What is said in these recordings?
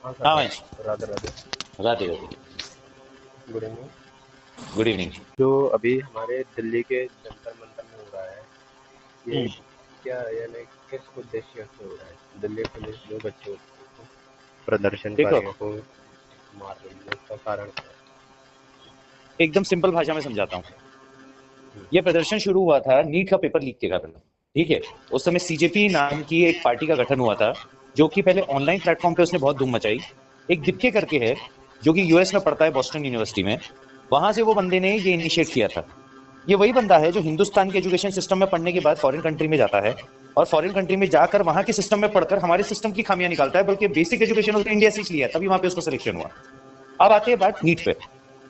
हाँ सर। हाँ वंश, Radhe Radhe. Radhe Radhe. Good evening. Good evening. जो अभी हमारे दिल्ली के जंतर मंतर में हो रहा है, ये हम्म, क्या यानी किस उद्देश्य से हो रहा है? दिल्ली पुलिस जो बच्चों को, देखो प्रदर्शनकारियों को मार रही है, उसका कारण क्या है? एकदम सिंपल भाषा में समझाता हूँ। हम्म, ये प्रदर्शन शुरू हुआ था नीट का पेपर लीक के कारण। ठीक है, उस समय सीजेपी नाम की एक पार्टी का गठन हुआ था, जो कि पहले ऑनलाइन प्लेटफॉर्म पे उसने बहुत धूम मचाई। एक दिप्के करके है, जो कि यूएस में पढ़ता है, बॉस्टन यूनिवर्सिटी में। वहां से वो बंदे ने ये इनिशिएट किया था। ये वही बंदा है जो हिंदुस्तान के एजुकेशन सिस्टम में पढ़ने के बाद फॉरेन कंट्री में जाता है, और फॉरेन कंट्री में जाकर वहां के सिस्टम में पढ़कर हमारे सिस्टम की खामियां निकालता है। बल्कि बेसिक एजुकेशन उसने इंडिया से ही लिया, तभी वहां पे उसका सिलेक्शन हुआ। अब आते हैं बात नीट पे।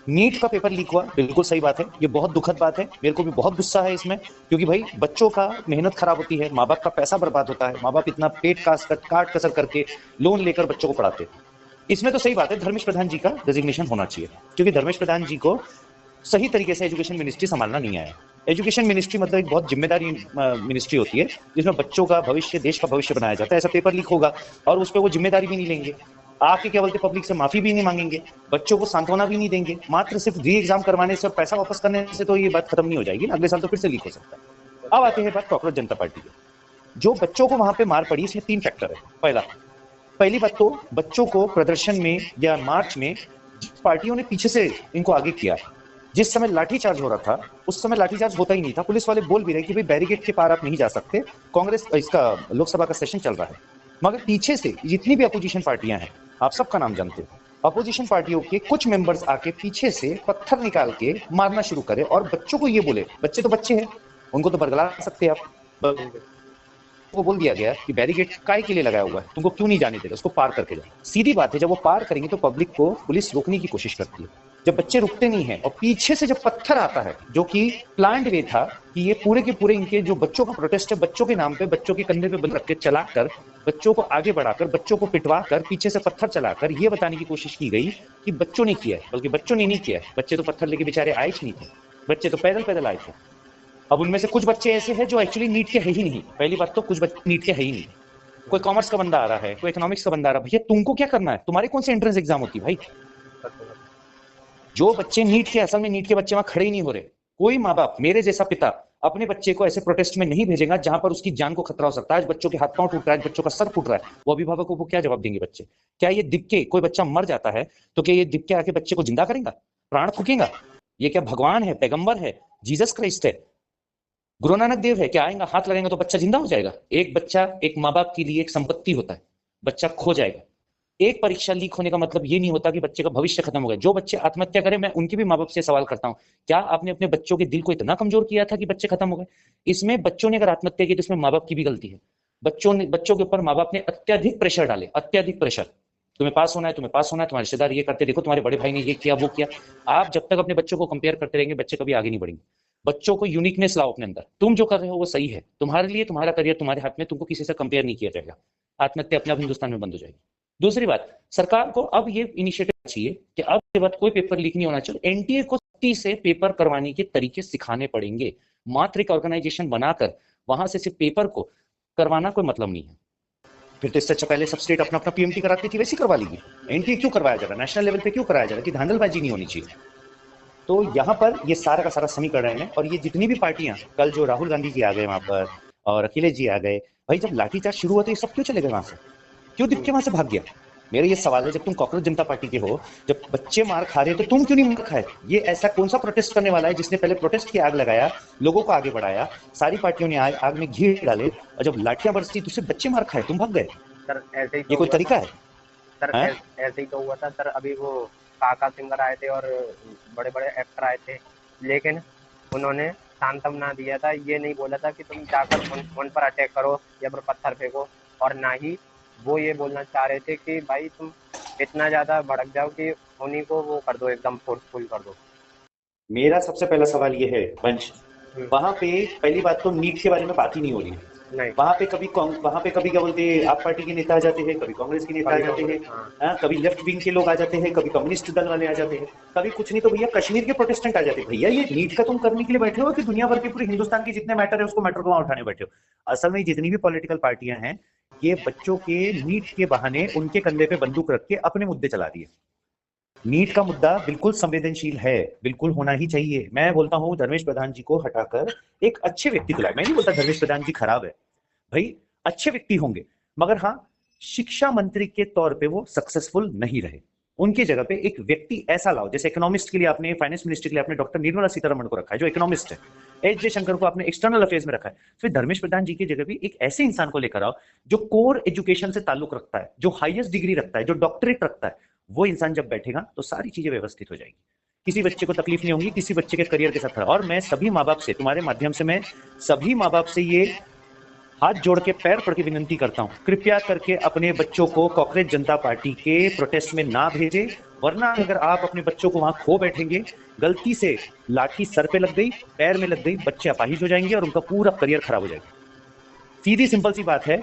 नीट का पेपर लीक हुआ, बिल्कुल सही बात है, ये बहुत दुखद बात है। मेरे को भी बहुत गुस्सा है इसमें, क्योंकि भाई बच्चों का मेहनत खराब होती है, माँ बाप का पैसा बर्बाद होता है, माँ बाप इतना पेट काट कसर करके लोन लेकर बच्चों को पढ़ाते हैं। इसमें तो सही बात है, धर्मेश प्रधान जी का रेजिग्नेशन होना चाहिए, क्योंकि धर्मेश प्रधान जी को सही तरीके से एजुकेशन मिनिस्ट्री संभालना नहीं आया। एजुकेशन मिनिस्ट्री मतलब एक बहुत जिम्मेदारी मिनिस्ट्री होती है, जिसमें बच्चों का भविष्य, देश का भविष्य बनाया जाता है। ऐसा पेपर लीक होगा और उस पर वो जिम्मेदारी भी नहीं लेंगे, आके क्या बोलते पब्लिक से माफी भी नहीं मांगेंगे, बच्चों को सांत्वना भी नहीं देंगे, मात्र सिर्फ री एग्जाम करवाने से और पैसा वापस करने से तो ये बात खत्म नहीं हो जाएगी ना, अगले साल तो फिर से लीक हो सकता सर है। अब क्या? आते हैं बात कॉकरोच जनता पार्टी की। जो बच्चों को वहां पे मार पड़ी, इसमें तीन फैक्टर है। पहली बात तो बच्चों को प्रदर्शन में या मार्च में जिस पार्टियों ने पीछे से इनको आगे किया, जिस समय लाठीचार्ज हो रहा था उस समय लाठीचार्ज होता ही नहीं था। पुलिस वाले बोल भी रहे कि भाई बैरिकेड के पार आप नहीं जा सकते, कांग्रेस इसका लोकसभा का सेशन चल रहा है। मगर पीछे से जितनी भी अपोजिशन पार्टियां हैं, आप सबका नाम जानते हो, अपोजिशन पार्टियों के कुछ मेंबर्स आके पीछे से पत्थर निकाल के मारना शुरू करे और बच्चों को ये बोले, बच्चे तो बच्चे हैं, उनको तो बरगला सकते हैं आप, ठीक है। को बोल दिया गया कि बैरिकेड काय के लिए लगाया हुआ है, तुमको क्यों नहीं जाने दे रहे, उसको पार करके जाओ। सीधी बात है, जब वो पार करेंगे तो पब्लिक को पुलिस रोकने की कोशिश करती है। जब बच्चे रुकते नहीं है और पीछे से जब पत्थर आता है, जो कि प्लान्ड वे था कि ये पूरे के पूरे इनके जो बच्चों का प्रोटेस्ट है, बच्चों के नाम पे, बच्चों के कंधे पे बंद रख के चलाकर, बच्चों को आगे बढ़ाकर, बच्चों को पिटवा कर, पीछे से पत्थर चलाकर ये बताने की कोशिश की गई कि बच्चों ने किया है। बल्कि बच्चों ने नहीं किया है, बच्चे तो पत्थर लेके बेचारे आए ही नहीं थे, बच्चे तो पैदल पैदल आए थे। अब उनमें से कुछ बच्चे ऐसे हैं जो एक्चुअली नीट के है ही नहीं। पहली बात तो कुछ बच्चे नीट के है ही नहीं। कोई कॉमर्स का बंदा आ रहा है, कोई इकोनॉमिक्स का बंदा आ रहा है, भैया तुमको क्या करना है, तुम्हारे कौन से एंट्रेंस एग्जाम होती है भाई? सर तो जो बच्चे नीट के, असल में नीट के बच्चे वहां खड़े ही नहीं हो रहे। कोई माँ बाप, मेरे जैसा पिता अपने बच्चे को ऐसे प्रोटेस्ट में नहीं भेजेगा जहां पर उसकी जान को खतरा हो सकता है। आज बच्चों के हाथ पांव टूट रहा है, बच्चों का सर फूट रहा है, वो अभिभावकों को क्या जवाब देंगे बच्चे? क्या ये दिख के कोई बच्चा मर जाता है तो क्या ये दिख के आके बच्चे को जिंदा करेगा, प्राण फूकेगा? ये क्या भगवान है, पैगंबर है, जीसस क्राइस्ट है, गुरु नानक देव है? क्या आएगा हाथ लगेगा तो बच्चा जिंदा हो जाएगा? एक बच्चा एक माँ बाप के लिए एक संपत्ति होता है, बच्चा खो जाएगा। एक परीक्षा लीक होने का मतलब ये नहीं होता कि बच्चे का भविष्य खत्म हो गया। जो बच्चे आत्महत्या करें, मैं उनके भी माँ बाप से सवाल करता हूँ, क्या आपने अपने बच्चों के दिल को इतना कमजोर किया था कि बच्चे खत्म हो गए? इसमें बच्चों ने अगर आत्महत्या की तो इसमें माँ बाप की भी गलती है। बच्चों के ऊपर माँ बाप ने अत्यधिक प्रेशर डाले, अत्यधिक प्रेशर। तुम्हें पास होना है, तुम्हें पास होना है, तुम्हारे रिश्तेदार ये करते, देखो तुम्हारे बड़े भाई ने ये किया वो किया। आप जब तक अपने बच्चों को कंपेयर करते रहेंगे, बच्चे कभी आगे नहीं बढ़ेंगे। बच्चों को यूनिकनेस लाओ अपने अंदर, तुम जो कर रहे हो वो सही है, तुम्हारे लिए तुम्हारा करियर तुम्हारे हाथ में, तुमको किसी से कंपेयर नहीं किया जाएगा। आत्महत्या अपने आप हिंदुस्तान में बंद हो जाएगी। दूसरी बात, सरकार को अब ये इनिशिएटिव चाहिए कि अब के बाद कोई पेपर लीक नहीं होना चाहिए। एनटीए को सख्ती से पेपर करवाने के तरीके सिखाने पड़ेंगे। मात्र एक ऑर्गेनाइजेशन बनाकर वहां से सिर्फ पेपर को करवाना कोई मतलब नहीं है। फिर तो इससे अच्छा पहले सब स्टेट अपना अपना पीएमटी कराती थी, वैसी करवा लीजिए। एनटीए क्यों करवाया जा रहा है, नेशनल लेवल पे क्यों कराया जा रहा है, कि धांधलबाजी नहीं होनी चाहिए? तो यहाँ पर ये सारा का सारा समीकरण है। और ये जितनी भी पार्टियां, कल जो राहुल गांधी जी आ गए वहां पर और अखिलेश जी आ गए, भाई जब लाठीचार्ज शुरू हुआ तो ये सब क्यों चले गए वहां से, क्यों दिख के वहां से भाग गया? मेरा ये सवाल है, जब तुम कॉकरोच जनता पार्टी के हो, जब बच्चे मार खा रहे हैं तो तुम क्यों नहीं मार खाए? ये ऐसा कौन सा प्रोटेस्ट करने वाला है जिसने पहले प्रोटेस्ट की आग लगाया, लोगों को आगे बढ़ाया, सारी पार्टियों ने आग में घी डाले, और जब लाठियां बरसी तो सिर्फ बच्चे मार खाए, तुम भाग गए? सर ऐसे ही ये तो कोई हुआ था। तरीका है? सर है? ऐसे ही तो हुआ था सर। अभी वो काका सिंगर आए थे और बड़े बड़े एक्टर आए थे, लेकिन उन्होंने सांत्वना दिया था, ये नहीं बोला था कि तुम जाकर उन पर अटैक करो या फिर पत्थर फेंको। और ना ही वो ये बोलना चाह रहे थे कि भाई तुम इतना ज्यादा भड़क जाओ कि उन्हीं को वो कर दो, एकदम फोर्सफुल कर दो। मेरा सबसे पहला सवाल ये है वंश, हम्म, वहां पे पहली बात तो नीट के बारे में बात ही नहीं हो रही है। नहीं। वहां पे कभी क्या बोलते हैं, आप पार्टी के नेता आ जाते हैं, कभी कांग्रेस के नेता आ कभी जाते हैं, हाँ। कभी लेफ्ट विंग के लोग आ जाते हैं, कभी कम्युनिस्ट दल वाले आ जाते हैं, कभी कुछ नहीं तो भैया कश्मीर के प्रोटेस्टेंट आ जाते हैं। भैया ये नीट का तुम करने के लिए बैठे हो कि दुनिया भर के पूरे हिंदुस्तान के जितने मैटर है उसको मैटर को वहां उठाने बैठे हो? असल में जितनी भी पॉलिटिकल पार्टियां हैं, ये बच्चों के नीट के बहाने उनके कंधे पे बंदूक रख के अपने मुद्दे चला दिए। नीट का मुद्दा बिल्कुल संवेदनशील है, बिल्कुल होना ही चाहिए। मैं बोलता हूं धर्मेश प्रधान जी को हटाकर एक अच्छे व्यक्ति को लाए। मैं नहीं बोलता धर्मेश प्रधान जी खराब है, भाई अच्छे व्यक्ति होंगे, मगर हाँ, शिक्षा मंत्री के तौर पे वो सक्सेसफुल नहीं रहे। उनकी जगह पे एक व्यक्ति ऐसा लाओ, जैसे इकोनॉमिस्ट के लिए आपने, फाइनेंस मिनिस्ट्री के लिए आपने डॉक्टर निर्मला सीतारमण को रखा है जो इकोनॉमिस्ट है, एच जयशंकर को आपने एक्सटर्नल अफेयर्स में रखा है, फिर धर्मेश प्रधान जी की जगह भी एक ऐसे इंसान को लेकर आओ जो कोर एजुकेशन से ताल्लुक रखता है, जो हाईएस्ट डिग्री रखता है, जो डॉक्टरेट रखता है। वो इंसान जब बैठेगा तो सारी चीजें व्यवस्थित हो जाएगी, किसी बच्चे को तकलीफ नहीं होगी, किसी बच्चे के करियर के साथ खड़ा। और मैं सभी माँ बाप से, तुम्हारे माध्यम से मैं सभी माँ बाप से ये हाथ जोड़ के पैर पड़ के विनती करता हूं, कृपया करके अपने बच्चों को कांग्रेस जनता पार्टी के प्रोटेस्ट में ना भेजें, वरना अगर आप अपने बच्चों को वहां खो बैठेंगे, गलती से लाठी सर पे लग गई, पैर में लग गई, बच्चे अपाहिज हो जाएंगे और उनका पूरा करियर खराब हो जाएगा। सीधी सिंपल सी बात है,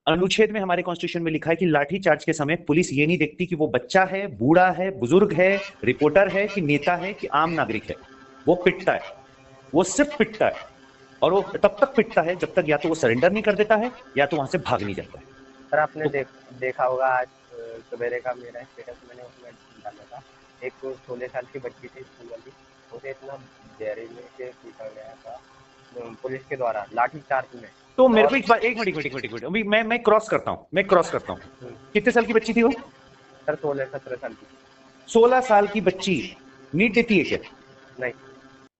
अनुच्छेद में हमारे कॉन्स्टिट्यूशन में लिखा है कि लाठी चार्ज के समय पुलिस ये नहीं देखती कि वो बच्चा है, बूढ़ा है, बुजुर्ग है, रिपोर्टर है कि नेता है कि आम नागरिक है, वो पिटता है, वो सिर्फ पिटता है। और वो तब तक पिटता है जब तक या तो वो सरेंडर नहीं कर देता है या तो वहां से भाग नहीं जाता है। सर आपने तो देखा होगा आज सवेरे का मेरा स्टेटस मैंने उसमें डाला था, एक 16 साल की बच्ची थी स्कूल वाली, उसे इतना जहरीले से पीटा गया था पुलिस के द्वारा लाठी चार्ज में। तो मेरे को एक मिनट अभी मैं क्रॉस करता हूँ। कितने साल की बच्ची थी वो? सर 16-17 साल की। 16 साल की बच्ची नीट देती है क्या? नहीं।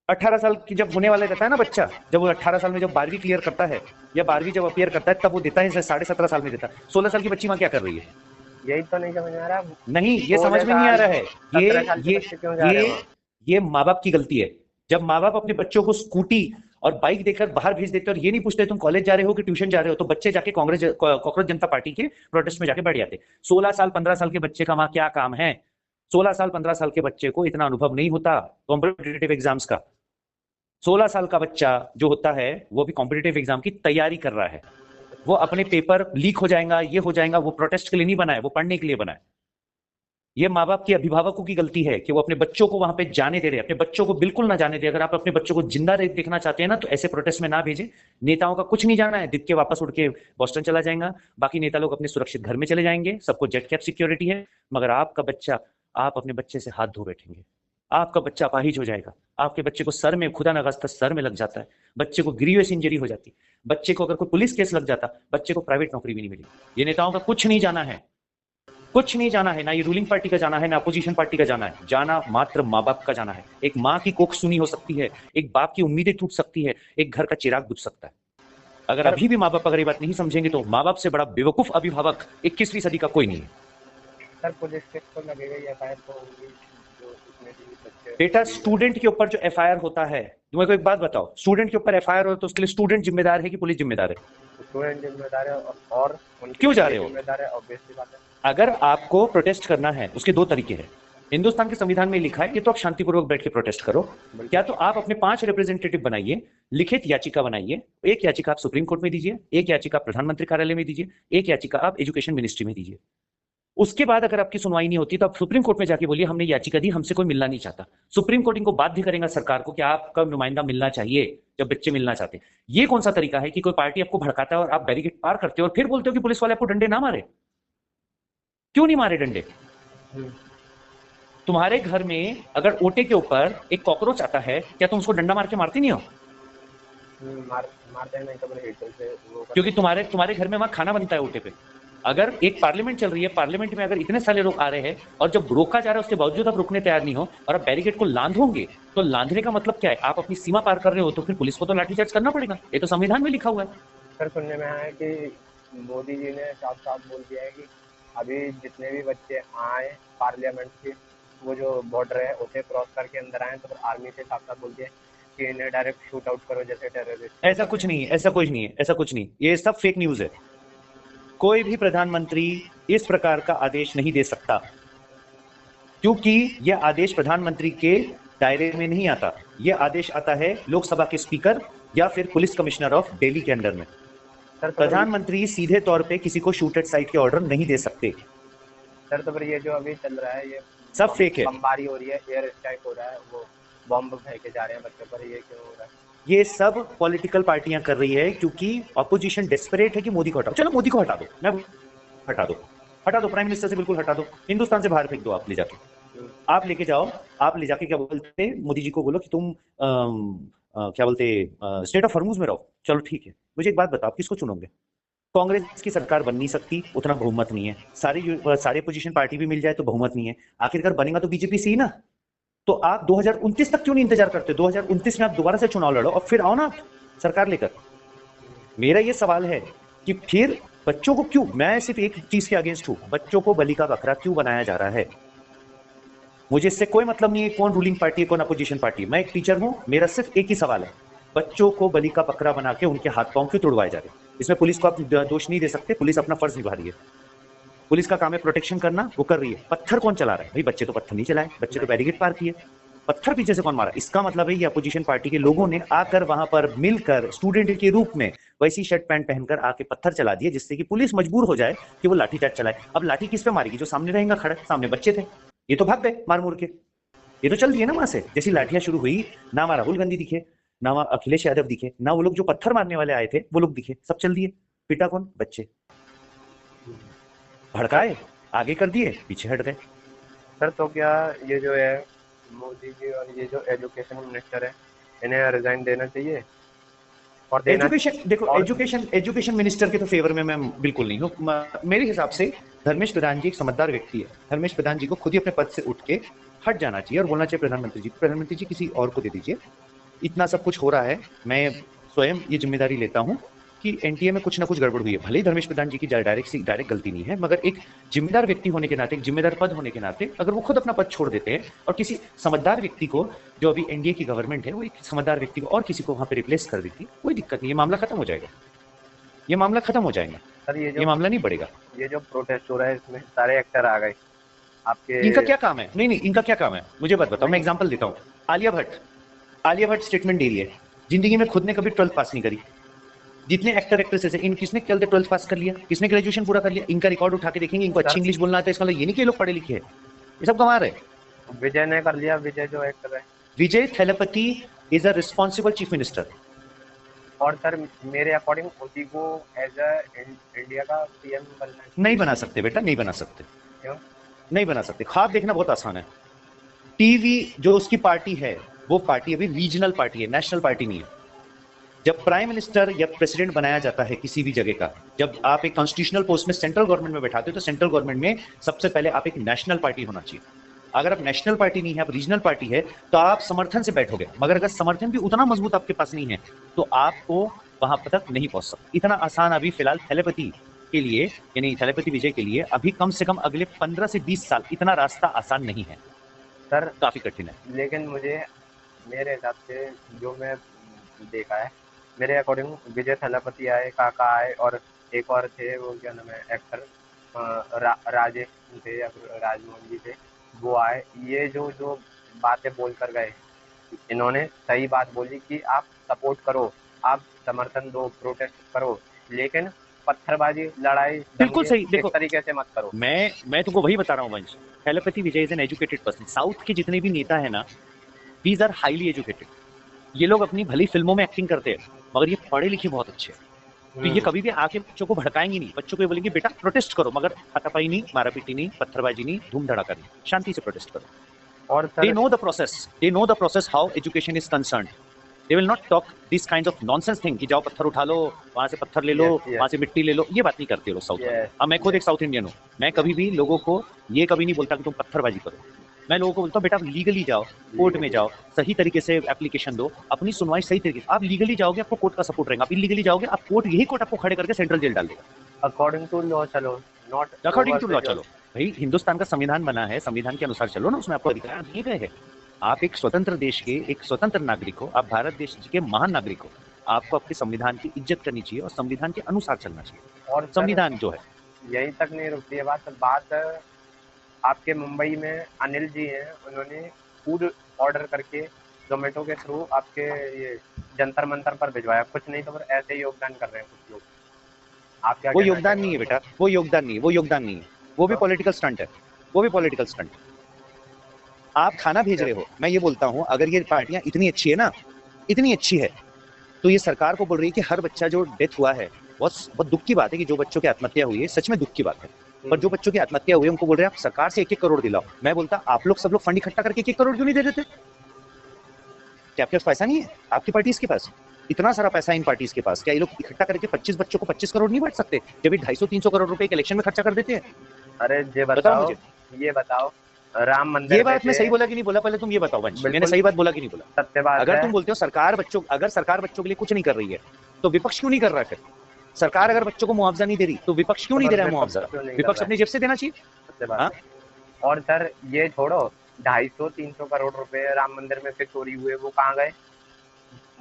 18 साल की जब होने वाला रहता है ना बच्चा, जब वो 18 साल में जब 12वीं क्लियर करता है या 12वीं जब अपियर करता है तब वो देता है, 17.5 साल में देता है। 16 साल की बच्ची वहां क्या कर रही है? यही तो नहीं समझ में आ रहा। नहीं, ये समझ में नहीं आ रहा है। 17 साल के बच्चे क्यों जा रहे हो? ये माँ बाप की गलती है। जब माँ बाप अपने बच्चों को स्कूटी और बाइक देकर बाहर भेज देते और ये नहीं पूछते तुम कॉलेज जा रहे हो कि ट्यूशन जा रहे हो, तो बच्चे जाके कांग्रेस जनता पार्टी के प्रोटेस्ट में जाके बैठ जाते। 16 साल 15 साल के बच्चे का वहां क्या काम है? 16 साल 15 साल के बच्चे को इतना अनुभव नहीं होता कॉम्पिटेटिव एग्जाम्स का। 16 साल का बच्चा जो होता है वो भी कॉम्पिटेटिव एग्जाम की तैयारी कर रहा है, वो अपने पेपर लीक हो जाएगा, ये हो जाएगा, वो प्रोटेस्ट के लिए नहीं बना है, वो पढ़ने के लिए बना है। ये माँ बाप के, अभिभावकों की गलती है कि वो अपने बच्चों को वहां पे जाने दे रहे हैं। अपने बच्चों को बिल्कुल ना जाने दे। अगर आप अपने बच्चों को जिंदा देखना चाहते हैं ना तो ऐसे प्रोटेस्ट में ना भेजें। नेताओं का कुछ नहीं जाना है, दिख के वापस उड़ के बोस्टन चला जाएगा, बाकी नेता लोग अपने सुरक्षित घर में चले जाएंगे, सबको जेट कैप सिक्योरिटी है। मगर आपका बच्चा, आप अपने बच्चे से हाथ धो बैठेंगे, आपका बच्चा अपाहिज हो जाएगा, आपके बच्चे को सर में, खुदा न खास्ता सर में लग जाता है, बच्चे को ग्रीवियस इंजरी हो जाती, बच्चे को अगर कोई पुलिस केस लग जाता, बच्चे को प्राइवेट नौकरी भी नहीं मिलेगी। ये नेताओं का कुछ नहीं जाना है, कुछ नहीं जाना है, ना ये रूलिंग पार्टी का जाना है, ना अपोजिशन पार्टी का जाना है। जाना मात्र माँ बाप का जाना है। एक माँ की कोख सुनी हो सकती है, एक बाप की उम्मीदें टूट सकती है, एक घर का चिराग बुझ सकता है। अगर अभी भी माँ बाप अगर ये बात नहीं समझेंगे तो माँ बाप से बड़ा बेवकूफ अभिभावक 21वीं सदी का कोई नहीं है। सर पुलिस केस तो लगेगा ही, एफआईआर तो होगी जो इसमें भी बच्चे। बेटा स्टूडेंट के ऊपर जो एफआईआर होता है, तुम्हें को एक बात बताओ, स्टूडेंट के ऊपर एफआईआर हो तो उसके लिए स्टूडेंट जिम्मेदार है कि पुलिस जिम्मेदार है? स्टूडेंट जिम्मेदार है और क्यों जा रहे हो? जिम्मेदार है, ऑब्वियसली बात है। अगर आपको प्रोटेस्ट करना है, उसके दो तरीके हैं। हिंदुस्तान के संविधान में लिखा है कि तो आप शांतिपूर्वक बैठ के प्रोटेस्ट करो, क्या तो आप अपने 5 रिप्रेजेंटेटिव बनाइए, लिखित याचिका बनाइए, एक याचिका आप सुप्रीम कोर्ट में दीजिए, एक याचिका प्रधानमंत्री कार्यालय में दीजिए, एक याचिका आप एजुकेशन मिनिस्ट्री में दीजिए। उसके बाद अगर आपकी सुनवाई नहीं होती तो आप सुप्रीम कोर्ट में जाके बोलिए हमने याचिका दी, हमसे कोई मिलना नहीं चाहता। सुप्रीम कोर्ट इनको बाध्य करेगा सरकार को कि आपका नुमाइंदा मिलना चाहिए जब बच्चे मिलना चाहते हैं। ये कौन सा तरीका है कि कोई पार्टी आपको भड़काता है और आप बैरिकेड पार करते हो और फिर बोलते हो कि पुलिस वाले आपको डंडे ना मारे? क्यों नहीं मारे डंडे? तुम्हारे घर में अगर ओटे के ऊपर एक कॉकरोच आता है, क्या तुम उसको डंडा मार के मारती नहीं हो? मारते हैं नहीं तो अपने हीटर से क्योंकि तुम्हारे घर में वहां खाना बनता है ओटे पे। अगर एक पार्लियामेंट चल रही है, पार्लियामेंट में अगर इतने सारे लोग आ रहे हैं और जब रोका जा रहा है उसके बावजूद आप रुकने तैयार नहीं हो और आप बैरिकेड को लांघोगे, तो लांघने का मतलब क्या है? आप अपनी सीमा पार कर रहे हो, तो फिर पुलिस को तो लाठीचार्ज करना पड़ेगा। ये तो संविधान में लिखा हुआ है। सर सुनने में आया है कि मोदी जी ने साफ साफ बोल दिया है कि अभी जितने भी बच्चे आए पार्लियामेंट के, वो जो बॉर्डर है उसे क्रॉस करके अंदर आए, तो फिर आर्मी से साफ साफ बोल दिया कि इन्हें डायरेक्ट शूट आउट करो जैसे टेररिस्ट। ऐसा कुछ नहीं है, ऐसा कुछ नहीं है, ऐसा कुछ नहीं, ये सब फेक न्यूज है। कोई भी प्रधानमंत्री इस प्रकार का आदेश नहीं दे सकता, क्योंकि यह आदेश प्रधानमंत्री के दायरे में नहीं आता। यह आदेश आता है लोकसभा के स्पीकर या फिर पुलिस कमिश्नर ऑफ दिल्ली के अंडर में। प्रधानमंत्री सीधे तौर पे किसी को शूट एट साइट के ऑर्डर नहीं दे सकते। सर तो फिर ये जो अभी चल रहा है ये सब फेक है। बमबारी हो रही है, एयर स्ट्राइक हो रहा है, वो बॉम्ब फेंके जा रहे हैं बच्चों पर, ये क्यों हो रहा है? ये सब पॉलिटिकल पार्टियां कर रही है क्योंकि ऑपोजिशन डेस्परेट है कि मोदी को हटाओ। चलो मोदी को हटा दो, मैं हटा दो, हटा दो, प्राइम मिनिस्टर से बिल्कुल हटा दो, हिंदुस्तान से बाहर फेंक दो आप ले जाके। आप लेके जाओ, आप ले जाके क्या बोलते मोदी जी को बोलो कि तुम क्या बोलते स्टेट ऑफ हॉर्मुज में रहो। चलो ठीक है, मुझे एक बात बताओ, किसको चुनोगे? कांग्रेस की सरकार बन नहीं सकती, उतना बहुमत नहीं है। सारे अपोजिशन पार्टी भी मिल जाए तो बहुमत नहीं है। आखिरकार बनेगा तो बीजेपी से ही ना। तो आप 2029 तक क्यों नहीं इंतजार करते? 2029 में आप दोबारा से चुनाव लड़ो और फिर आओ ना सरकार लेकर। मेरा ये सवाल है कि फिर बच्चों को क्यों, मैं सिर्फ एक चीज के अगेंस्ट हूं, बच्चों को बलि का बकरा क्यों बनाया जा रहा है? मुझे इससे कोई मतलब नहीं है कौन रूलिंग पार्टी है कौन अपोजिशन पार्टी है। मैं एक टीचर हूं, मेरा सिर्फ एक ही सवाल है, बच्चों को बलि का बकरा बना के उनके हाथ पांव क्यों तोड़वाए जा रहे हैं? इसमें पुलिस को आप दोष नहीं दे सकते, पुलिस अपना फर्ज निभा रही है। पुलिस का काम है प्रोटेक्शन करना, वो कर रही है। पत्थर कौन चला रहा है? भाई बच्चे तो पत्थर नहीं चलाए, बच्चे तो बैरिकेड पार किए, पत्थर पीछे से कौन मारा? इसका मतलब है ये अपोजिशन पार्टी के लोगों ने आकर वहां पर मिलकर स्टूडेंट के रूप में वैसी शर्ट पैंट पहनकर आके पत्थर चला दिए, जिससे कि पुलिस मजबूर हो जाए कि वो लाठीचार्ज चलाए। अब लाठी किस पे मारेगी? जो सामने रहेगा खड़ा, सामने बच्चे थे, ये तो भाग गए मार मुर के। ये तो चल दिए ना वहां से। जैसी लाठियां शुरू हुई, ना वहां राहुल गांधी दिखे, ना वहां अखिलेश यादव दिखे, ना वो लोग जो पत्थर मारने वाले आए थे वो लोग दिखे, सब चल दिए। पिटा कौन? बच्चे। भड़काए, आगे कर दिए, पीछे हट गए। सर तो क्या ये जो है मोदी जी और ये जो एजुकेशन मिनिस्टर है, इन्हें रिजाइन देना चाहिए? और देना एजुकेशन देखो, और एजुकेशन मिनिस्टर के तो फेवर में मैं बिल्कुल नहीं हूँ। मेरे हिसाब से धर्मेश प्रधान जी एक समझदार व्यक्ति है। धर्मेश प्रधान जी को खुद ही अपने पद से उठ के हट जाना चाहिए और बोलना चाहिए प्रधानमंत्री जी किसी और को दे दीजिए। इतना सब कुछ हो रहा है, मैं स्वयं ये जिम्मेदारी लेता हूँ कि एनटीए में कुछ ना कुछ गड़बड़ हुई है। भले ही धर्मेश प्रधान जी की डायरेक्ट गलती नहीं है, मगर एक जिम्मेदार व्यक्ति होने के नाते, एक जिम्मेदार पद होने के नाते, अगर वो खुद अपना पद छोड़ देते हैं और किसी समझदार व्यक्ति को, जो अभी एनडीए की गवर्नमेंट है, वो एक समझदार व्यक्ति को और किसी को वहां पे रिप्लेस कर देती, कोई दिक्कत नहीं, ये मामला खत्म हो जाएगा। ये मामला खत्म हो जाएगा सर ये मामला नहीं बढ़ेगा। ये जो प्रोटेस्ट हो रहा है इसमें सारे एक्टर आ गए आपके। इनका क्या काम है? नहीं, इनका क्या काम है मुझे बात बताओ। मैं एग्जांपल देता हूँ। आलिया भट्ट स्टेटमेंट दे रही है, जिंदगी में खुद ने कभी 12th पास नहीं करी। जितने एक्टर एक्ट्रेसेस है, इन किसने 12th पास कर लिया? किसने ग्रेजुएशन पूरा कर लिया? इनका रिकॉर्ड उठा के देखेंगे, इनको अच्छी इंग्लिश बोलना आता है, इसका मतलब ये नहीं कि ये लोग पढ़े लिखे हैं। ये सब कमा रहे हैं। विजय ने कर लिया, विजय जो एक्टर है, Vijay Thalapathy is a responsible chief minister. और सर मेरे अकॉर्डिंग उसी को एज अ इंडिया का पीएम बनना है। नहीं बना सकते बेटा, नहीं बना सकते। क्यों नहीं बना सकते? ख्वाब देखना बहुत आसान है। टीवी जो उसकी पार्टी है, वो पार्टी अभी रीजनल पार्टी है, नेशनल पार्टी नहीं है। जब प्राइम मिनिस्टर या प्रेसिडेंट बनाया जाता है किसी भी जगह का, जब आप एक कॉन्स्टिट्यूशनल पोस्ट में सेंट्रल गवर्नमेंट में बैठाते हो, तो सेंट्रल गवर्नमेंट में सबसे पहले आप एक नेशनल पार्टी होना चाहिए। अगर आप नेशनल पार्टी नहीं है, आप रीजनल पार्टी है, तो आप समर्थन से बैठोगे, मगर अगर समर्थन भी उतना मजबूत आपके पास नहीं है, तो आपको वहां तक नहीं पहुंच सकते। इतना आसान अभी फिलहाल थेलेपति के लिए, यानी थेलेपति विजय के लिए अभी कम से कम अगले 15 से 20 साल इतना रास्ता आसान नहीं है सर, काफी कठिन है। लेकिन मेरे हिसाब से जो मैं देखा है, मेरे अकॉर्डिंग विजय थलापति आए, काका आए, और एक और थे, वो क्या नाम है एक्टर, राजेश थे या राजमोहन जी थे, वो आए। ये जो जो बातें बोल कर गए, इन्होंने सही बात बोली कि आप सपोर्ट करो, आप समर्थन दो, प्रोटेस्ट करो, लेकिन पत्थरबाजी, लड़ाई, बिल्कुल सही। देखो, इस तरीके से मत करो। मैं तुमको वही बता रहा हूँ Vansh. Thalapathy Vijay is an educated person. South के जितने भी नेता है ना, दीज आर हाईली एजुकेटेड। ये लोग अपनी भली फिल्मों में एक्टिंग करते हैं, मगर ये पढ़े लिखे बहुत अच्छे हैं। तो ये कभी भी आके बच्चों को भड़काएंगे नहीं। बच्चों को ये बोलेंगे बेटा प्रोटेस्ट करो, मगर हाथापाई नहीं, मारापीटी नहीं, पत्थरबाजी नहीं, धूम धड़ाका नहीं, शांति से प्रोटेस्ट करो। और they know the process how education is concerned. They will not talk these kinds of nonsense thing कि जाओ पत्थर उठा लो, वहां से पत्थर ले लो, वहां से मिट्टी ले लो। ये बात नहीं करते लोग साउथ में। अब मैं खुद एक साउथ इंडियन हूँ, मैं कभी भी लोगों को ये कभी नहीं बोलता कि तुम पत्थरबाजी करो। मैं लोगों को बोलता हूँ बेटा आप लीगली जाओ, कोर्ट में जाओ, सही तरीके से एप्लीकेशन दो, अपनी सुनवाई सही तरीके से। आप लीगली जाओगे, आपको कोर्ट का सपोर्ट रहेगा। आप इलीगली जाओगे, आप यही कोर्ट आपको खड़े करके सेंट्रल जेल डाल देगा। अकॉर्डिंग टू लॉ चलो, नॉट अकॉर्डिंग टू लॉ चलो। भाई हिंदुस्तान का संविधान बना है, संविधान के अनुसार चलो ना, उसमें आपको अधिकार दिए गए हैं। आप एक स्वतंत्र देश के एक स्वतंत्र नागरिक हो, आप भारत देश के महान नागरिक हो, आपको आपके संविधान की इज्जत करनी चाहिए और संविधान के अनुसार चलना चाहिए। और संविधान जो है, यहीं तक नहीं रुकती है बात आपके मुंबई में अनिल जी हैं, उन्होंने फूड ऑर्डर करके जोमेटो के थ्रू आपके ये जंतर मंतर पर भिजवाया, कुछ नहीं तो ऐसे ही योगदान कर रहे हैं कुछ लोग। आप क्या? वो योगदान नहीं है बेटा, वो योगदान नहीं है, वो योगदान नहीं है, वो भी पॉलिटिकल स्टंट है, वो भी पॉलिटिकल स्टंट। आप खाना भेज रहे हो, मैं ये बोलता हूँ अगर ये पार्टियां इतनी अच्छी है ना, इतनी अच्छी है, तो ये सरकार को बोल रही है कि हर बच्चा जो डेथ हुआ है, बहुत बहुत दुख की बात है कि जो बच्चों की आत्महत्या हुई है, सच में दुख की बात है। पर जो बच्चों की आत्महत्या हुई है उनको बोल रहे हैं आप सरकार से 1-1 करोड़ दिलाओ। मैं बोलता आप लोग सब लोग फंड इकट्ठा करके 1-1 करोड़ क्यों नहीं दे देते? क्या आपके पास पैसा नहीं है? आपकी पार्टी के पास इतना सारा पैसा है, इन पार्टीज के पास, क्या ये लोग इकट्ठा करके 25 बच्चों को 25 करोड़ नहीं बांट सकते? जब ये 250-300 करोड़ रुपए एक इलेक्शन में खर्चा कर देते हैं। अरे ये बताओ बताओ, मुझे, ये बताओ, राम ये मंदिर में बात मैं से सही बोला कि नहीं बोला? पहले तुम ये बताओ वंश, मैंने बिल्कुल सही बात बोला कि नहीं बोला? सत्य बात अगर है। तुम बोलते हो अगर सरकार बच्चों के लिए कुछ नहीं कर रही है, तो विपक्ष क्यों नहीं कर रहा है फिर? सरकार अगर बच्चों को मुआवजा नहीं दे रही, तो विपक्ष क्यों तो नहीं दे फिर रहा है विपक्ष मुआवजा? क्यों नहीं कर विपक्ष रहा है? अपनी जेब से देना चाहिए। सत्य बात हाँ, है। और सर ये छोड़ो, 250-300 करोड़ रुपए राम मंदिर में से चोरी हुए, वो कहाँ गए?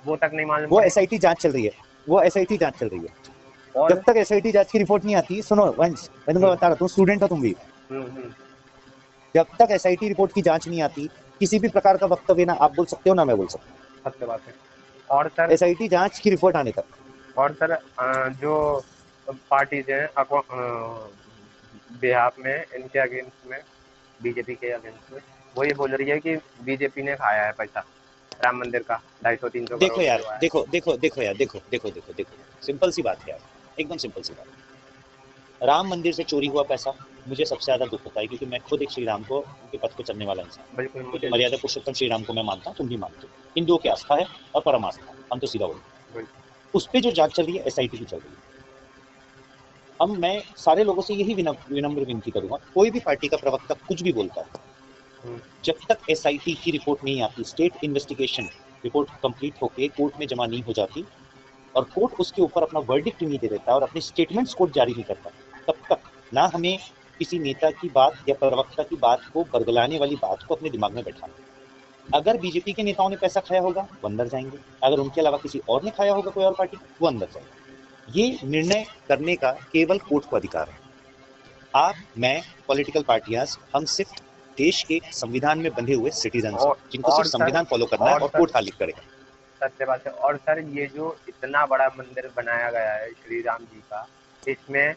वो तक नहीं मालूम वो पड़े। एसआईटी जांच चल रही है, वो एसआईटी जांच चल रही है। और जब तक एसआईटी जांच की रिपोर्ट नहीं आती, सुनो वंश, मैं तुमको बता रहा हूँ, स्टूडेंट हो तुम भी, हम्म। जब तक एसआईटी रिपोर्ट की जांच नहीं आती, किसी भी प्रकार का वक्तव्य ना आप बोल सकते हो ना मैं बोल सकता हूँ, सत्य बात है। और सर, एसआईटी जांच की रिपोर्ट आने तक। और सर जो पार्टीज हैं बिहार में, इनके अगेंस्ट में, बीजेपी के अगेंस्ट में, वो ये बोल रही है कि बीजेपी ने खाया है पैसा राम मंदिर का, 250-300 करोड़ देखो यार, जो आया है। देखो यार, देखो, सिंपल सी बात है यार, एकदम सिंपल सी बात। राम मंदिर से चोरी हुआ पैसा मुझे सबसे ज्यादा दुख होता है, क्योंकि मैं खुद एक श्री राम को उनके पथ पे चलने वाला इंसान, बिल्कुल क्योंकि मुझे मर्यादा पुरुषोत्तम श्री राम को मैं मानता हूँ, तुम भी मानते हो, हिंदुओं की आस्था है और परम आस्था, हम तो सीधा बोलते। बिल्कुल। उस पर जो जांच चल रही है एसआईटी की चल रही है। अब मैं सारे लोगों से यही विनम्र विनती करूंगा, कोई भी पार्टी का प्रवक्ता कुछ भी बोलता है, हम्म, जब तक एसआईटी की रिपोर्ट नहीं आती, स्टेट इन्वेस्टिगेशन रिपोर्ट कंप्लीट होके कोर्ट में जमा नहीं हो जाती, और कोर्ट उसके ऊपर अपना वर्डिक्ट नहीं दे देता और अपने स्टेटमेंट्स कोर्ट जारी नहीं करता, तब तक ना हमें किसी नेता की बात या प्रवक्ता की बात को बरगलाने वाली बात को अपने दिमाग में बैठाना। अगर बीजेपी के नेताओं ने पैसा खाया होगा वो अंदर जाएंगे, अगर उनके अलावा किसी और ने खाया होगा कोई और पार्टी, वो अंदर जाएंगे। ये निर्णय करने का केवल कोर्ट को अधिकार है। आप, मैं, पॉलिटिकल पार्टियां, हम सिर्फ देश के संविधान में बंधे हुए सिटीजन हैं, जिनको और सिर्फ सर, संविधान फॉलो करना है और सर, कोर्ट तालीफ करेगा। सत्य बात है। और सर ये जो इतना बड़ा मंदिर बनाया गया है श्री राम जी का, इसमें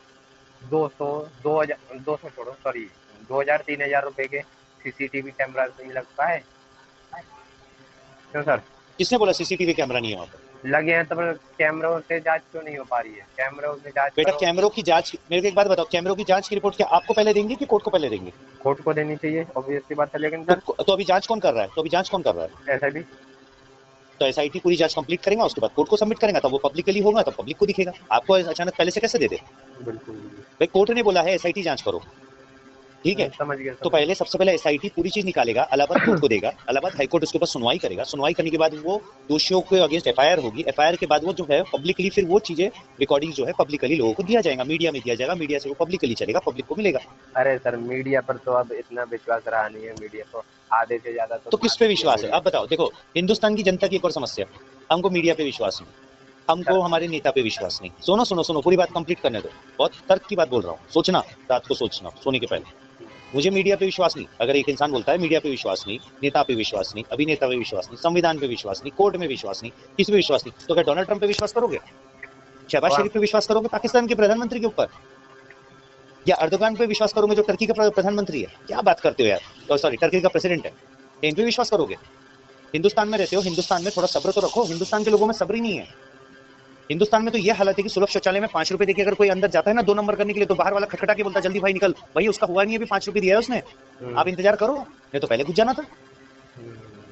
200, 2000, 200 छोड़ो, सॉरी, 2000-3000 रुपए के सीसीटीवी कैमरा नहीं लग पाए? क्यों सर? किसने बोला सीसीटीवी कैमरा नहीं है वहां पर? लगे हैं तो फिर कैमरों से जांच क्यों नहीं हो पा रही है? कैमरों से जांच बेटा करो। कैमरों की जांच, मेरे को एक बात बताओ, कैमरों की जांच की रिपोर्ट क्या आपको पहले देंगे कि कोर्ट को पहले देंगे? कोर्ट को देनी चाहिए, ऑब्वियस सी बात है, लेकिन सर तो अभी जांच कौन कर रहा है? तो अभी जांच कौन कर रहा है? ऐसा भी। तो एसआईटी पूरी जांच कंप्लीट करेगा, उसके बाद कोर्ट को सबमिट करेगा, तब वो पब्लिकली होगा, तब पब्लिक को दिखेगा। आपको अचानक पहले से कैसे दे दे? बिल्कुल। भाई कोर्ट ने बोला है एसआईटी जांच करो, ठीक है, समझ गया, तो समझ पहले सबसे पहले एसआईटी पूरी चीज निकालेगा, इलाहाबाद कोर्ट को देगा, इलाहाबाद हाईकोर्ट उसके ऊपर सुनवाई करेगा, सुनवाई करने के बाद वो दोषियों के अगेंस्ट एफआईआर होगी, एफआईआर के बाद वो जो है पब्लिकली फिर वो चीजें रिकॉर्डिंग जो है पब्लिकली लोगों को दिया जाएगा, मीडिया में दिया जाएगा, मीडिया से वो पब्लिकली चलेगा, पब्लिक को मिलेगा। अरे सर मीडिया पर तो अब इतना विश्वास रहा नहीं है, मीडिया तो आधे से ज्यादा तो तो किस पे मार दिया विश्वास है मीडिया। आप बताओ? देखो, हिंदुस्तान की जनता की एक और समस्या, हमको मीडिया पे विश्वास नहीं, हमको हमारे नेता पे विश्वास नहीं। सुनो सुनो सुनो, पूरी बात कंप्लीट करने दो, बहुत तर्क की बात बोल रहा हूँ, सोचना, रात को सोचना सोने के पहले। मुझे मीडिया पे विश्वास नहीं, अगर एक इंसान बोलता है मीडिया पे विश्वास नहीं, नेता पे विश्वास नहीं, अभिनेता पे विश्वास नहीं, संविधान पे विश्वास नहीं, कोर्ट में विश्वास नहीं, किसी पे विश्वास नहीं, तो क्या डोनाल्ड ट्रंप पे विश्वास करोगे? शहबाज शरीफ पे विश्वास करोगे पाकिस्तान के प्रधानमंत्री के ऊपर? या अर्दोगान पे विश्वास करोगे जो टर्की का प्रधानमंत्री है? क्या बात करते हो यार, सॉरी टर्की का प्रेसिडेंट है, इन पे विश्वास करोगे? हिंदुस्तान में रहते हो, हिंदुस्तान में थोड़ा सब्र तो रखो, हिंदुस्तान के लोगों में सब्र ही नहीं है। हिंदुस्तान में तो ये हालत है कि सुलभ शौचालय में 5 रुपए देके अगर कोई अंदर जाता है ना 2 नंबर करने के लिए, तो बाहर वाला खटखटा के बोलता जल्दी भाई निकल, भाई उसका हुआ नहीं, अभी 5 रुपए दिया है उसने, आप इंतजार करो, नहीं तो पहले घुस जाना था।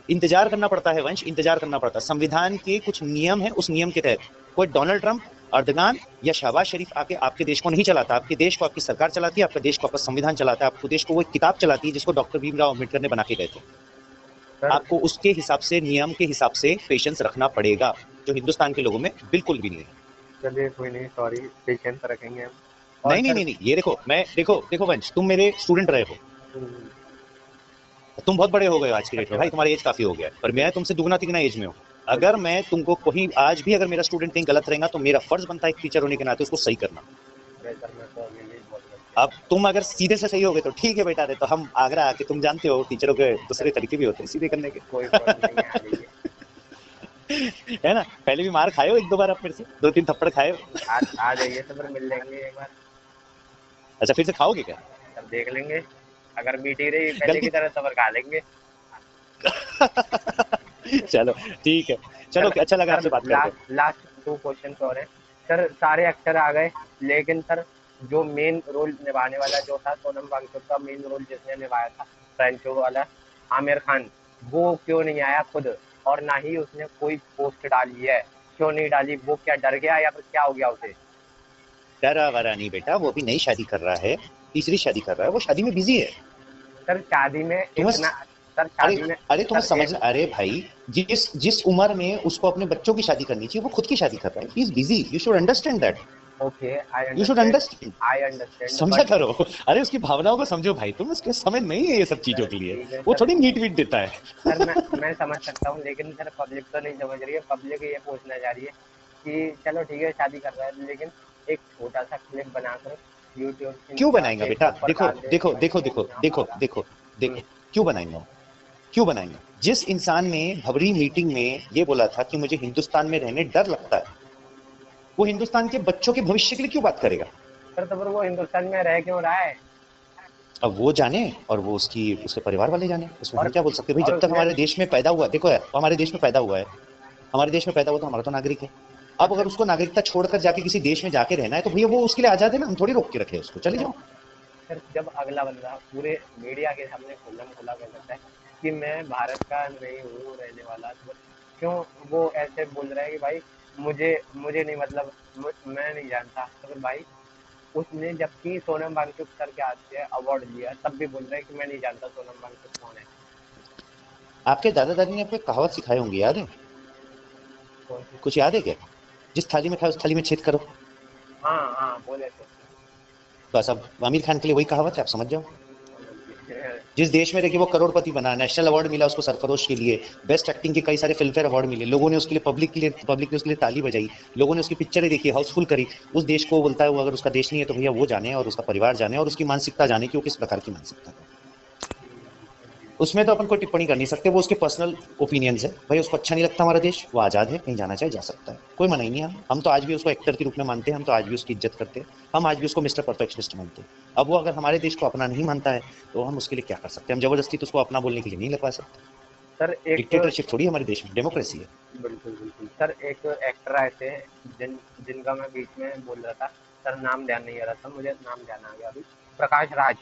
इंतजार करना पड़ता है वंश, इंतजार करना पड़ता है। संविधान के कुछ नियम है, उस नियम के तहत कोई डोनाल्ड ट्रंप, अर्दगान या शहबाज शरीफ आके आपके देश को नहीं चलाता, आपके देश को आपकी सरकार चलाती है, आपके देश को आपका संविधान चलाता है, आपको देश को वो एक किताब चलाती है जिसको डॉक्टर भीमराव अम्बेडकर ने बना के गए थे। आपको उसके हिसाब से, नियम के हिसाब से पेशेंस रखना पड़ेगा, जो हिंदुस्तान के लोगों में बिल्कुल भी नहीं है। चलिए कोई नहीं, सॉरी, पेशेंस रखेंगे हम। नहीं, ये देखो, मैं देखो वंश, तुम मेरे स्टूडेंट रहे हो, तुम बहुत बड़े हो गए आज की डेट में भाई, तुम्हारी एज काफी हो गया है, पर मैं तुमसे दुगना तिगना एज में हूँ। अगर मैं तुमको कोई आज भी अगर मेरा स्टूडेंट कहीं गलत रहेगा तो मेरा फर्ज बनता है एक टीचर होने के नाते उसको सही करना। अब तुम अगर सीधे से सही हो गए तो ठीक है बेटा, तो हम आगरा आके, तुम जानते हो टीचरों के दूसरे तरीके भी होते हैं सीधे करने के, कोई प्रॉब्लम नहीं, आ जाइए। है ना? पहले भी मार खाए हो 1-2 बार आप मेरे से, 2-3 थप्पड़ खाए हो। आ जाइए तो फिर मिल लेंगे एक बार। अच्छा फिर से खाओगे क्या? तब देख लेंगे, अगर मीठी रही पहले की तरह तो फिर खा लेंगे। चलो ठीक है, चलो अच्छा लगा आपसे बात करके। लास्ट 2 क्वेश्चन और हैं सर। सारे एक्टर आ गए, लेकिन सर जो मेन रोल निभाने वाला जो था सोनम वांगचुक का मेन रोल जिसने निभाया था फ्रेंचो वाला आमिर खान, वो क्यों नहीं आया खुद, और ना ही उसने कोई पोस्ट डाली है, क्यों नहीं डाली? वो क्या डर गया या फिर क्या हो गया उसे? डरा वरा नहीं बेटा, वो भी नई शादी कर रहा है, तीसरी शादी कर रहा है, वो शादी में बिजी है। सर शादी में तुम्हें इतना, सर अरे शादी में, अरे तुम्हें सर समझ, अरे भाई जिस जिस उम्र में उसको अपने बच्चों की शादी करनी चाहिए वो खुद की शादी कर रहा है, he is busy, you should understand that, okay I you should understand, understand. I understand समझा बट करो, अरे उसकी भावनाओं को समझो भाई, तुम उसके समय नहीं है ये सब चीजों सर के लिए, ठीक है वो सर। थोड़ी नीट वीट देता सर है। मैं समझ सकता हूँ, लेकिन सर पब्लिक तो नहीं समझ रही है। पब्लिक ये पूछना चाह रही है कि चलो ठीक है शादी कर रहा है, लेकिन एक छोटा सा क्लिप बनाकर यूट्यूब क्यों या बनाएगा बेटा, फेसबुक पर देखो डाल दे देखो कि भाई देखो वो देखो यहाँ देखो आ रहा। देखो हम्म, देखो, क्यों बनाएंगा वो? क्यों बनाएंगा? जिस इंसान ने भबरी मीटिंग में ये बोला था कि मुझे हिंदुस्तान में रहने डर लगता है, वो हिंदुस्तान के बच्चों के भविष्य के लिए क्यों बात करेगा? सर तो फिर वो हिंदुस्तान में रह क्यों रहा है? अब वो जाने और वो उसकी उसके परिवार वाले जाने, उसमें हम और क्या बोल सकते हैं भाई, और जब तक उसने, हमारे देश में पैदा हुआ, देखो यार हमारे देश में पैदा हुआ है, हमारे देश में पैदा हुआ तो हमारा तो नागरिक है। और अब अगर सर, उसको नागरिकता छोड़कर जाके किसी देश में जाके रहना है तो भैया वो उसके लिए आजाद है ना, हम थोड़ी रोक के रखे उसको, चले जाओ। सर जब अगला बंदा पूरे मीडिया के सामने खुल्लम खुला कह सकता है कि मैं भारत का नहीं हूँ रहने वाला, तो क्यों वो ऐसे बोल रहा है कि भाई मुझे मुझे नहीं, मतलब मैं नहीं जानता? तो फिर भाई उसने, जबकि सोनम वांगचुक सर के हाथ से अवार्ड लिया, तब भी बोल रहा है कि मैं नहीं जानता सोनम वांगचुक कौन है। आपके दादा दादी ने आपको एक कहावत सिखाई होंगी, याद है? कौन सी? कुछ याद है क्या? जिस थाली में खाए उस थाली में छेद करो। हाँ हाँ बोले तो। बस अब आमिर खान के लिए वही कहावत है, आप समझ जाओ। समझ जिस देश में रह के वो करोड़पति बना, नेशनल अवार्ड मिला उसको सरफरोश के लिए, बेस्ट एक्टिंग के कई सारे फिल्म फेयर अवार्ड मिले, लोगों ने उसके लिए पब्लिक ने उसके लिए ताली बजाई, लोगों ने उसकी पिक्चरें देखी, हाउसफुल करी। उस देश को बोलता है वो अगर उसका देश नहीं है तो भैया वो जाने और उसका परिवार जाने और उसकी मानसिकता जाने कि वो किस प्रकार की मानसिकता है। उसमें तो अपन कोई टिप्पणी कर नहीं सकते, वो उसके पर्सनल ओपिनियंस है भाई, उसको अच्छा नहीं लगता हमारा देश, वो आजाद है, कहीं जाना चाहे जा सकता है, कोई मना ही नहीं। हम तो आज भी उसको एक्टर के रूप में मानते हैं, हम तो आज भी उसकी इज्जत करते हैं, हम आज भी उसको मिस्टर परफेक्शनिस्ट मानते हैं। अब वो अगर हमारे देश को अपना नहीं मानता है तो हम उसके लिए क्या कर सकते हैं? हम जबरदस्ती तो उसको अपना बोलने के लिए नहीं लगा सकते। सर एक, डिक्टेटरशिप थोड़ी हमारे देश में, डेमोक्रेसी है। बिल्कुल बिल्कुल सर, एक एक्टर आए थे जिनका मैं बीच में बोल रहा था, सर नाम ध्यान नहीं आ रहा था मुझे, नाम ध्यान आ गया अभी। प्रकाश राज,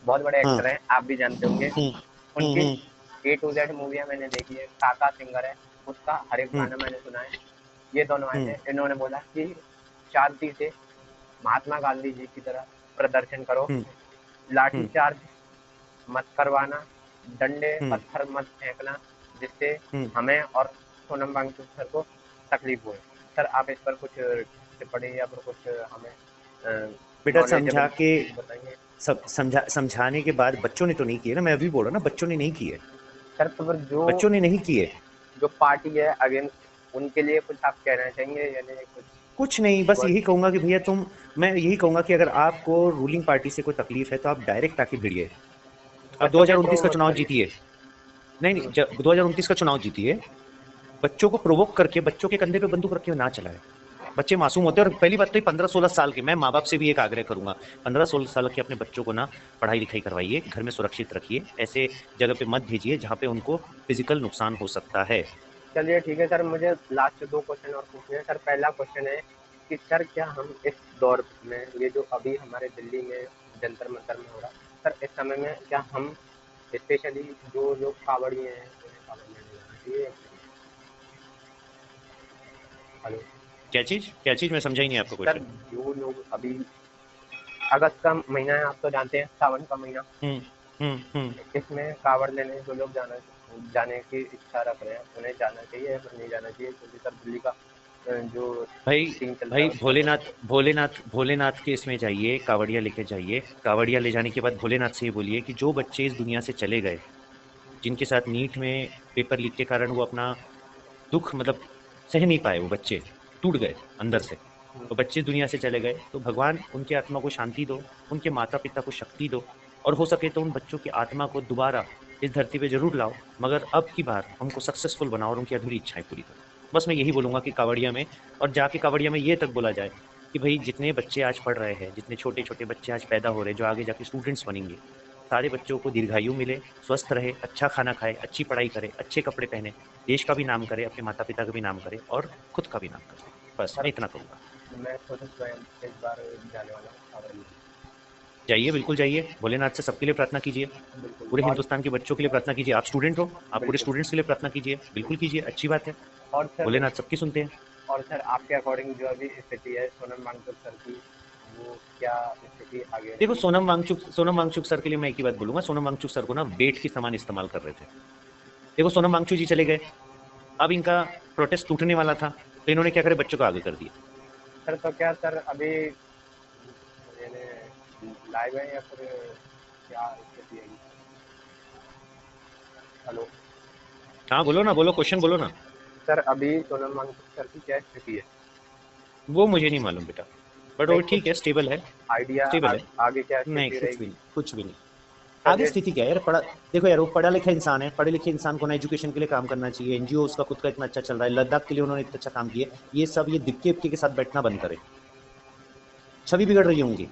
बहुत बड़े हाँ। एक्टर हैं, आप भी जानते होंगे। हम्म। उनकी हम्म। A to Z मूवियाँ मैंने देखी है, काका सिंगर है, उसका हर एक हम्म। गाना मैंने सुना है। ये दोनों आए हम्म। थे, इन्होंने बोला कि शांति से महात्मा गांधी जी की तरह प्रदर्शन करो, हम्म। लाठी हम्म। चार्ज मत करवाना, डंडे हम्म। पत्थर मत फेंकना, जिससे हम्म। हमें और सोनम वांगचुक सर को तकलीफ हुए। सर आप इस पर कुछ टिप्पणी या फिर कुछ हमें बेटा समझा नॉलेजेबल के, चीज बताएंगे? सब समझाने के बाद बच्चों ने तो नहीं किए ना, मैं अभी बोल रहा ना, बच्चों ने नहीं किए, सर तो फिर जो बच्चों ने नहीं किए। जो पार्टी है अगेंस्ट, उनके लिए कुछ आप कहना चाहेंगे या नहीं कुछ कुछ नहीं, बस वर्ड? यही कहूंगा कि भैया तुम, मैं यही कहूंगा कि अगर आपको रूलिंग पार्टी से कोई तकलीफ है तो आप डायरेक्ट आके भिड़िए। अब बच्चों के 2029 का प्रो मत चुनाव करिए। जीतिए, नहीं नहीं, 2029 का चुनाव जीतिए, बच्चों को प्रोवोक करके बच्चों के कंधे पे बंदूक रख के ना चलाए। बच्चे मासूम होते हैं, और पहली बात तो 15-16 साल के, मैं माँ बाप से भी एक आग्रह करूंगा, 15-16 साल के अपने बच्चों को ना पढ़ाई लिखाई करवाइए, घर में सुरक्षित रखिए, ऐसे जगह पे मत भेजिए जहाँ पे उनको फिजिकल नुकसान हो सकता है। चलिए ठीक है सर, मुझे लास्ट 2 क्वेश्चन और पूछने हैं सर। पहला क्वेश्चन है कि सर क्या हम इस दौर में, ये जो अभी हमारे दिल्ली में जंतर मंतर में हो रहा, सर इस समय में क्या हम स्पेशली जो लोग कावड़िए हैं उन्हें कावड़ लेने जाना चाहिए? हेलो? क्या चीज, मैं समझा ही नहीं आपका सर क्वेश्चन। जो लोग अभी, अगस्त का महीना है, आप तो जानते हैं, सावन का महीना, हम्म। हम्म। हम्म। इसमें कावड़ लेने जो लोग जाने की इच्छा रख रहे हैं, उन्हें जाना चाहिए या फिर नहीं जाना चाहिए? क्योंकि सर दिल्ली का जो भाई सीन चल रहा भाई है उसमें तो। भोलेनाथ के इसमें जाइए, कावड़िया लेके जाइए, कावड़िया ले जाने के बाद भोलेनाथ से ये बोलिए कि जो बच्चे इस दुनिया से चले गए, जिनके साथ नीट में पेपर लीक के कारण वो अपना दुख मतलब सह नहीं पाए, वो बच्चे टूट गए अंदर से, वो बच्चे दुनिया से चले गए, तो भगवान उनकी आत्मा को शांति दो, उनके माता पिता को शक्ति दो, और हो सके तो उन बच्चों की आत्मा को दोबारा इस धरती पे जरूर लाओ, मगर अब की बार उनको सक्सेसफुल बनाओ और उनकी अधूरी इच्छाएं पूरी करो। बस मैं यही बोलूंगा कि कावड़िया में, और जाके कावड़िया में ये तक बोला जाए कि भाई जितने बच्चे आज पढ़ रहे हैं, जितने छोटे छोटे बच्चे आज पैदा हो रहे हैं जो आगे जाके स्टूडेंट्स बनेंगे, सारे बच्चों को दीर्घायु मिले, स्वस्थ रहे, अच्छा खाना खाए, अच्छी पढ़ाई करे, अच्छे कपड़े पहने, देश का भी नाम करे, अपने माता पिता का भी नाम करे और खुद का भी नाम करे। बस मैं इतना करूँगा। मैं खुद स्वयं इस बार जाने वाला हूँ साबरमती। जाइए, बिल्कुल जाइए, भोलेनाथ से सबके लिए प्रार्थना कीजिए, बिल्कुल। पूरे और हिंदुस्तान के बच्चों के लिए प्रार्थना कीजिए। आप स्टूडेंट हो, आप पूरे बिल्कुल। स्टूडेंट्स के लिए प्रार्थना कीजिए, बिल्कुल कीजिए, अच्छी बात है। और सर भोलेनाथ सबकी सुनते हैं। और सर आपके अकॉर्डिंग जो अभी स्थिति है सोनम वांगचुक सर की, वो क्या स्थिति आगे देखो, रहेगी? सोनम वांगचुक सर के लिए मैं एक ही बात बोलूंगा, सोनम वांगचुक सर को ना बेट के समान इस्तेमाल कर रहे थे। देखो, सोनम वांगचुक जी चले गए, अब इनका प्रोटेस्ट टूटने वाला था, तो इन्होंने क्या करे, बच्चों को आगे कर दिया। सर तो क्या सर अभी यानी लाइव है या फिर क्या स्थिति है? हेलो हाँ बोलो ना, बोलो, क्वेश्चन बोलो ना। सर, अभी सोनम वांगचुक सर की क्या स्थिति है? वो मुझे नहीं मालूम बेटा, बट नहीं, वो ठीक है, कुछ स्टेबल है। आइडिया स्टेबल है। आगे क्या नहीं, स्थिति कुछ भी रहेगी? नहीं, कुछ भी नहीं। आगे चलिए। स्थिति क्या है यार, देखो यार, वो पढ़ा लिखा इंसान है, पढ़े लिखे इंसान को ना एजुकेशन के लिए काम करना चाहिए। एनजीओ उसका खुद का इतना अच्छा चल रहा है, लद्दाख के लिए उन्होंने इतना अच्छा काम किया। ये सब ये दिक्के इक्के के साथ बैठना बंद करे, छवि बिगड़ रही होंगी।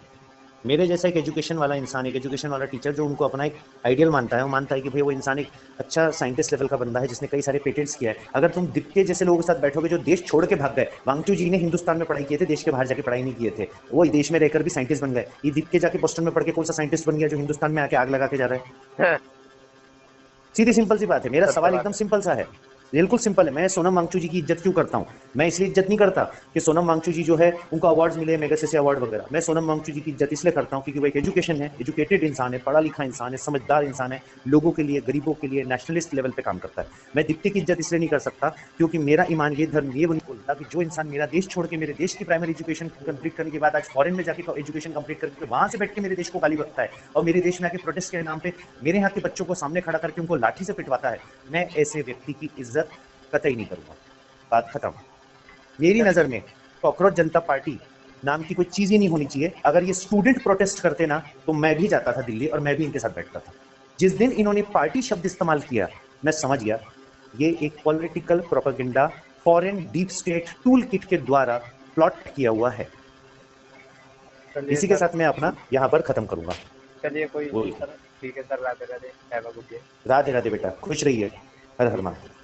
मेरे जैसा एक एजुकेशन वाला इंसान, एक एजुकेशन वाला टीचर जो उनको अपना एक आइडियल मानता है, वो मानता है कि भाई वो इंसान एक अच्छा साइंटिस्ट लेवल का बंदा है जिसने कई सारे पेटेंट्स किया है। अगर तुम दिक्के जैसे लोगों के साथ बैठोगे जो देश छोड़ के भाग गए, वांगचू जी ने हिंदुस्तान में पढ़ाई किए थे, देश के बाहर जाके पढ़ाई नहीं किए थे, वो देश में रहकर भी साइंटिस्ट बन गए। ये दिक्के जाके बोस्टन में पढ़ के कौन सा साइंटिस्ट बन गया जो हिंदुस्तान में आके आग लगा के जा रहा है? सीधी सिंपल सी बात है। मेरा सत्य सवाल बात एकदम है। सिंपल सा है, बिल्कुल सिंपल है। मैं सोनम वांगचू जी की इज्जत क्यों करता हूं? मैं इसलिए इज्जत नहीं करता कि सोनम वांगचू जी जो है उनको अवार्ड्स मिले, मेगासेसे अवार्ड वगैरह। मैं सोनम वांगचू जी की इज्जत इसलिए करता हूं क्योंकि वो एक एजुकेशन है, एजुकेटेड इंसान है, पढ़ा लिखा इंसान है, समझदार इंसान है, लोगों के लिए, गरीबों के लिए नेशनलिस्ट लेवल पे काम करता है। मैं दिक्के की इज्जत इसलिए नहीं कर सकता क्योंकि मेरा ईमान, ये धर्म ये नहीं बोलता कि जो इंसान मेरा देश छोड़ के, मेरे देश की प्राइमरी एजुकेशन कंप्लीट करने के बाद आज फॉरेन में जाके एजुकेशन कंप्लीट करके वहां से बैठ के मेरे देश को गाली बकता है और मेरे देश में आके प्रोटेस्ट के नाम पे मेरे यहाँ के बच्चों को सामने खड़ा करके उनको लाठी से पिटवाता है, मैं ऐसे व्यक्ति की इज्जत कतई नहीं करूंगा। बात खत्म। मेरी नजर में कॉकरोच जनता पार्टी नाम की कोई चीज ही नहीं होनी चाहिए। अगर ये स्टूडेंट प्रोटेस्ट करते ना तो मैं भी जाता था दिल्ली और मैं भी इनके साथ बैठता था। जिस दिन इन्होंने पार्टी शब्द इस्तेमाल किया, मैं समझ गया ये एक political propaganda, foreign deep state tool kit के द्वारा प्लॉट किया हुआ है। चलिए इसी के सर। साथ मैं अपना यहाँ पर खत्म करूंगा। चलिए कोई बोल, सर, ठीक है sir, Radhe Radhe, have a good day. Radhe Radhe बेटा, खुश रहिए, हर हर महादेव।